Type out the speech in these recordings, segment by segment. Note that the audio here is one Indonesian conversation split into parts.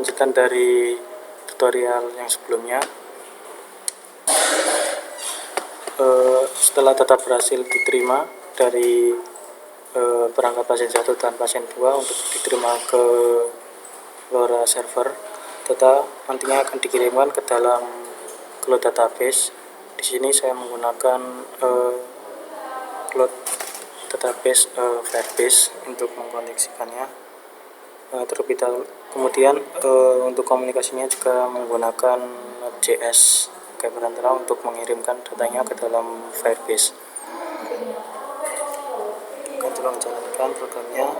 melanjutkan dari tutorial yang sebelumnya. Setelah data berhasil diterima dari perangkat pasien 1 dan pasien 2 untuk diterima ke LoRa server, data nantinya akan dikirimkan ke dalam cloud database. Di sini saya menggunakan cloud database Firebase untuk mengkoneksikannya. Terlebih dahulu, kemudian untuk komunikasinya juga menggunakan Node.js sebagai perantara untuk mengirimkan datanya ke dalam Firebase. Akan coba menjalankan programnya.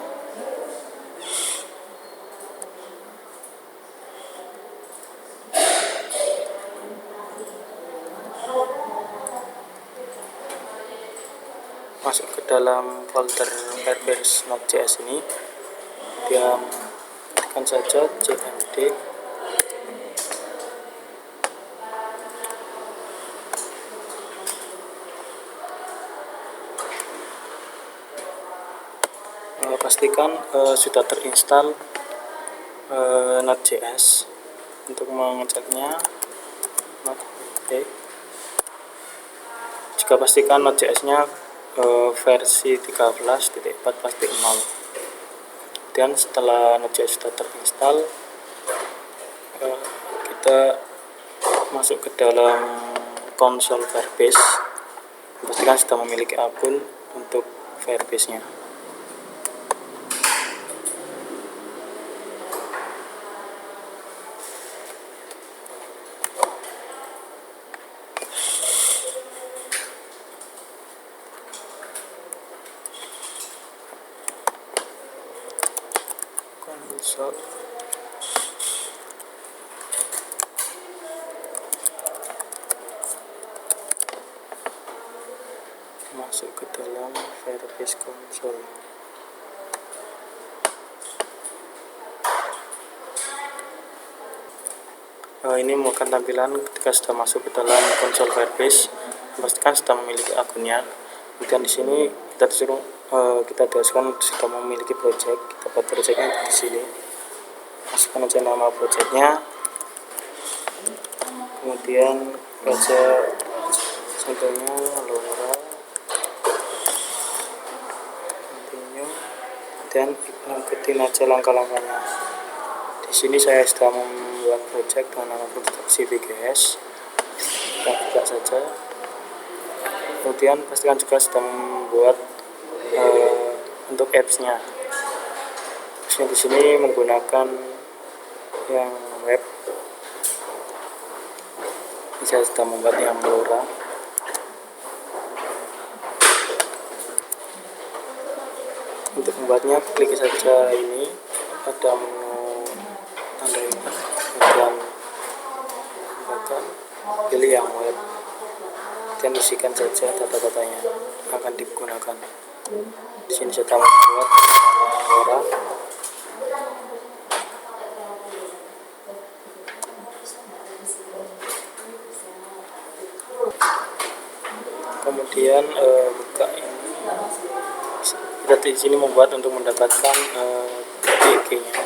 Masuk ke dalam folder Firebase Node.js ini, kemudian tekan saja cmd pastikan sudah terinstall Node.js. Untuk mengeceknya, juga pastikan Node.js-nya versi 13.4.0. Kemudian setelah Node.js sudah terinstall, kita masuk ke dalam konsol Firebase. Pastikan sudah memiliki akun untuk Firebase-nya. Konsol, masuk ke dalam Firebase konsol. Ini merupakan tampilan ketika sudah masuk ke dalam konsol Firebase. Pastikan sudah memiliki akunnya. Kemudian di sini kita disuruh kita tuliskan sudah memiliki project. Kita buat projectnya di sini. Masukkan aja nama projectnya. Kemudian baca contohnya LoRa. Continue. Dan ikutin aja langkah-langkahnya. Di sini saya sudah membuat project dengan nama project CVGS. Kita buka saja. Kemudian pastikan juga sudah membuat untuk apps-nya. Apps-nya di sini menggunakan yang web. Ini saya sudah membuat yang LoRa. Untuk membuatnya, klik saja ini pada menu tanda ini, kemudian pilih yang web, dan isikan saja data-datanya yang akan digunakan. Di sini saya membuat LoRa. Kemudian buka ini. Kita di sini membuat untuk mendapatkan EEG-nya.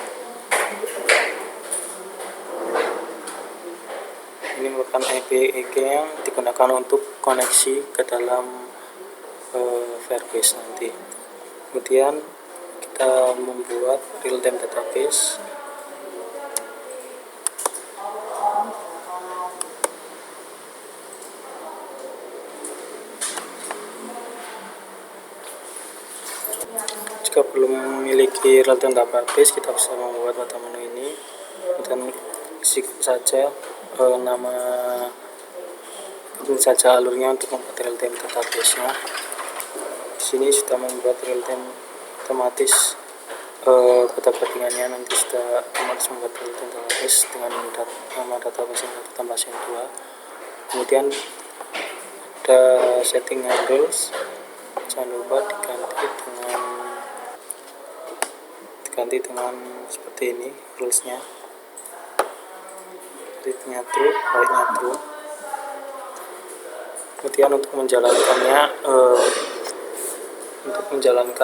Ini merupakan EEG yang digunakan untuk koneksi ke dalam Firebase nanti. Kemudian kita membuat real-time database. Jika belum memiliki real-time database, kita bisa membuat pada menu ini dan isi saja alurnya untuk membuat real-time database-nya. Di sini sudah membuat real-time otomatis pada codingannya, nanti sudah otomatis membuat real-time database dengan nama data pasien 1 dan pasien 2. Kemudian ada setting and rules, jangan lupa diganti dengan seperti ini rulesnya, readnya true, write-nya true. Kemudian untuk menjalankan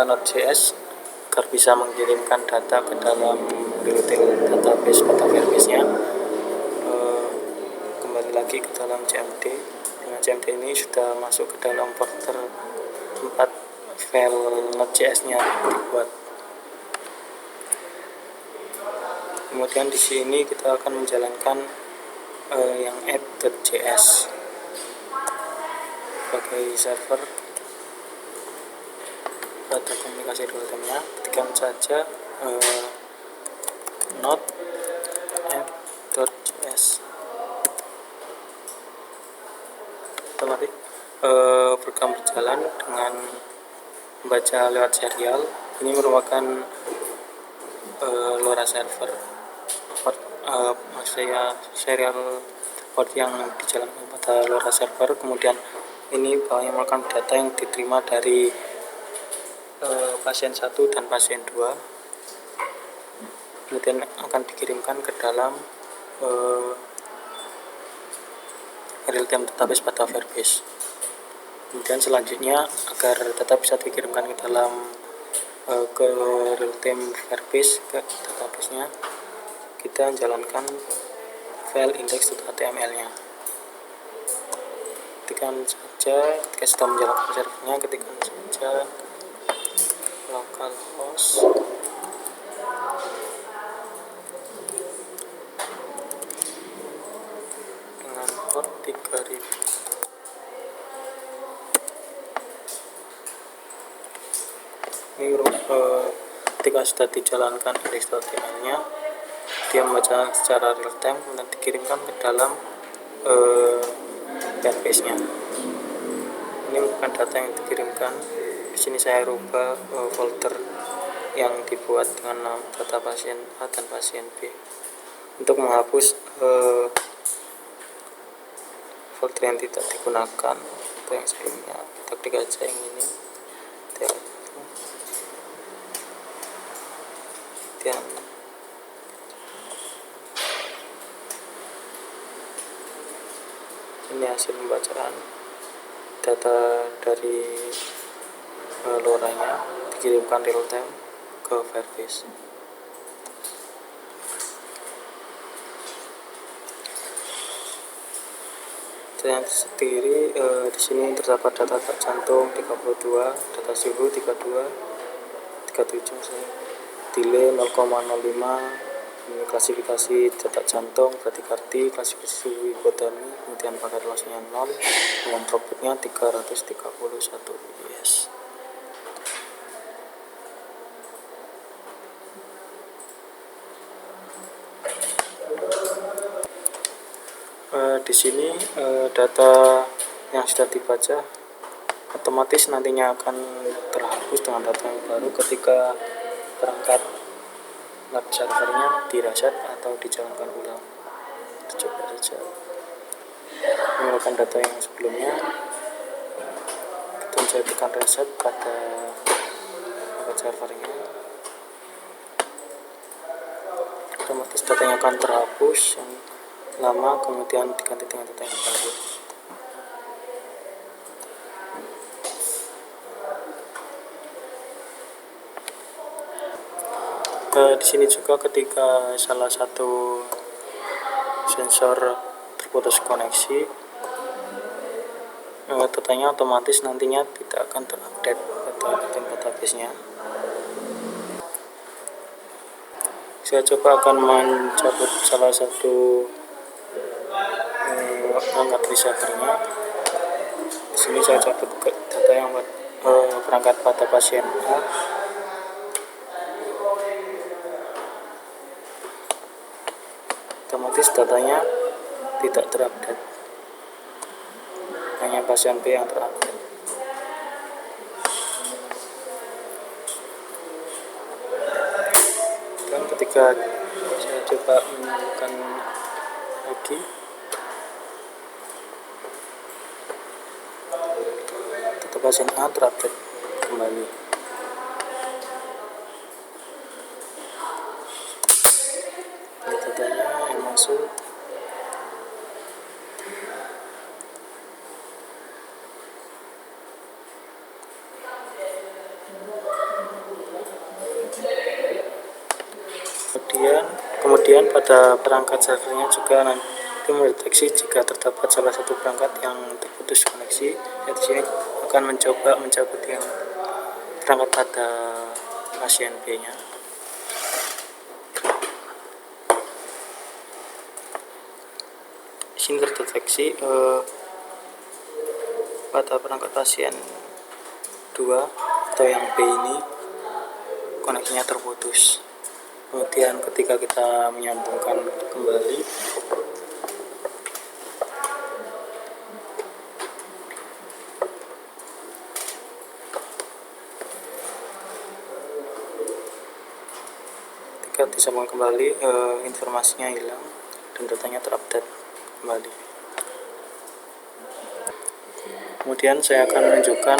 Node.js agar bisa mengirimkan data ke dalam real-time database pada Firebase, dalam CMD. Dengan CMD ini sudah masuk ke dalam folder tempat file Node.js-nya dibuat. Kemudian di sini kita akan menjalankan yang app.js sebagai server pada komunikasi real-time-nya. Ketikkan saja node app.js. Otomatis program berjalan dengan membaca lewat serial. Ini merupakan LoRa server, maksudnya serial port yang dijalankan pada LoRa server. Kemudian ini bawahnya merupakan data yang diterima dari pasien 1 dan pasien 2, kemudian akan dikirimkan ke dalam real-time database pada Firebase. Kemudian selanjutnya agar data bisa dikirimkan ke dalam ke real-time Firebase, ke database-nya, kita jalankan file index.html-nya. Ketikkan saja, ketika sudah menjalankan servernya, ketikkan saja localhost dengan port 3000. Ini ketika sudah dijalankan index.html-nya, dia membaca secara real time dan dikirimkan ke dalam database-nya. Ini bukan data yang dikirimkan. Di sini saya rubah folder yang dibuat dengan nama data pasien A dan pasien B untuk menghapus folder yang tidak digunakan atau yang sebelumnya. Kita klik aja yang ini, dan ini hasil pembacaan data dari LoRa-nya, dikirimkan real time ke Firebase. Ternyata sendiri di sini terdapat data jantung 32, data suhu 32, 37 misalnya, delay 0,05. Ini klasifikasi detak jantung, bradikardi, klasifikasi suhu hipodami, kemudian pakai lossnya 0, dengan dropletnya 331 ps. Di sini data yang sudah dibaca otomatis nantinya akan terhapus dengan data yang baru ketika perangkat web servernya di-reset atau dijalankan ulang. Kita coba saja menggunakan data yang sebelumnya. Kita bisa tekan reset pada web servernya, otomatis datanya akan terhapus yang lama, kemudian diganti dengan data yang baru. Di sini juga ketika salah satu sensor terputus koneksi, datanya otomatis nantinya tidak akan terupdate pada database-nya. Saya coba akan mencabut salah satu perangkat receiver-nya. Di sini saya cabut data yang berangkat pada pasien A. Otomatis datanya tidak terupdate, hanya pasien B yang terupdate. Dan ketika saya coba menemukan lagi, data pasien A terupdate kembali. Ini datanya yang masuk. Kemudian pada perangkat servernya juga Itu mendeteksi jika terdapat salah satu perangkat yang terputus koneksi. Di sini akan mencoba mencabut yang perangkat pada pasien B-nya. Di sini terdeteksi pada perangkat pasien 2 atau yang B ini koneksinya terputus. Kemudian ketika kita menyambungkan kembali, ketika disambungkan kembali informasinya hilang dan datanya terupdate kembali. Kemudian saya akan menunjukkan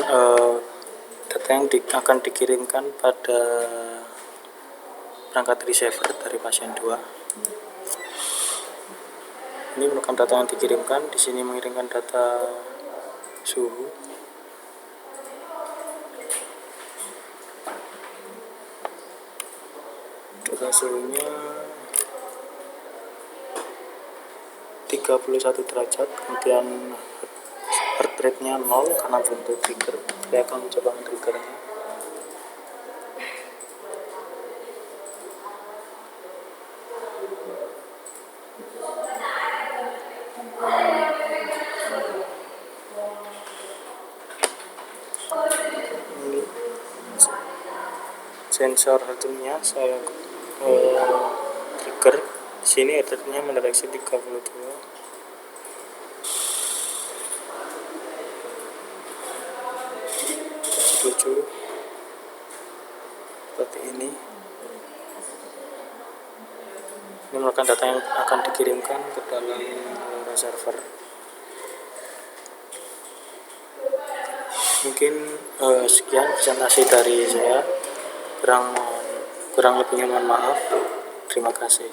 data yang akan dikirimkan pada perangkat receiver dari pasien 2. Ini merupakan data yang dikirimkan. Di sini mengirimkan data suhu. Data suhunya 31 derajat, kemudian heart rate-nya 0 karena belum trigger. Saya akan mencoba men-triggernya. Ini sensor heart-nya saya trigger. Di sini heart rate-nya mendeteksi 32. Lucu seperti ini. Ini merupakan data yang akan dikirimkan ke dalam server. Mungkin sekian presentasi dari saya. Kurang lebihnya mohon maaf. Terima kasih.